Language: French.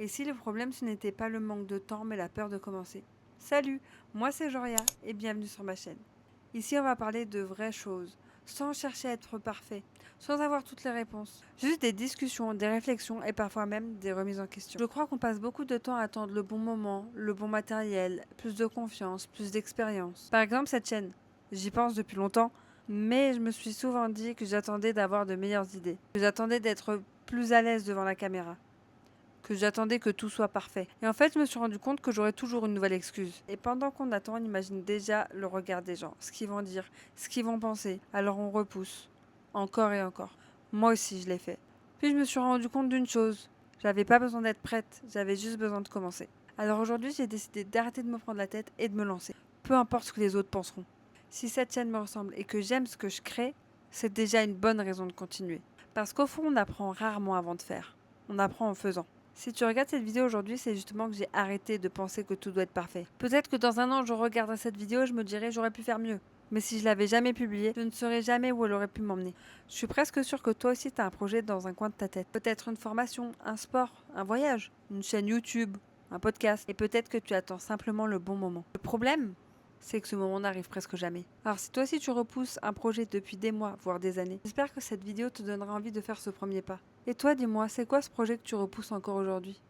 Et si le problème ce n'était pas le manque de temps mais la peur de commencer? Salut, moi c'est Joria et bienvenue sur ma chaîne. Ici on va parler de vraies choses, sans chercher à être parfait, sans avoir toutes les réponses. Juste des discussions, des réflexions et parfois même des remises en question. Je crois qu'on passe beaucoup de temps à attendre le bon moment, le bon matériel, plus de confiance, plus d'expérience. Par exemple cette chaîne, j'y pense depuis longtemps, mais je me suis souvent dit que j'attendais d'avoir de meilleures idées, que j'attendais d'être plus à l'aise devant la caméra, que j'attendais que tout soit parfait. Et en fait, je me suis rendu compte que j'aurais toujours une nouvelle excuse. Et pendant qu'on attend, on imagine déjà le regard des gens, ce qu'ils vont dire, ce qu'ils vont penser. Alors on repousse, encore et encore. Moi aussi, je l'ai fait. Puis je me suis rendu compte d'une chose. J'avais pas besoin d'être prête, j'avais juste besoin de commencer. Alors aujourd'hui, j'ai décidé d'arrêter de me prendre la tête et de me lancer. Peu importe ce que les autres penseront. Si cette chaîne me ressemble et que j'aime ce que je crée, c'est déjà une bonne raison de continuer. Parce qu'au fond, on apprend rarement avant de faire. On apprend en faisant. Si tu regardes cette vidéo aujourd'hui, c'est justement que j'ai arrêté de penser que tout doit être parfait. Peut-être que dans un an, je regarderai cette vidéo et je me dirai j'aurais pu faire mieux. Mais si je l'avais jamais publiée, je ne saurais jamais où elle aurait pu m'emmener. Je suis presque sûre que toi aussi tu as un projet dans un coin de ta tête. Peut-être une formation, un sport, un voyage, une chaîne YouTube, un podcast. Et peut-être que tu attends simplement le bon moment. Le problème, c'est que ce moment n'arrive presque jamais. Alors si toi aussi tu repousses un projet depuis des mois, voire des années, j'espère que cette vidéo te donnera envie de faire ce premier pas. Et toi, dis-moi, c'est quoi ce projet que tu repousses encore aujourd'hui?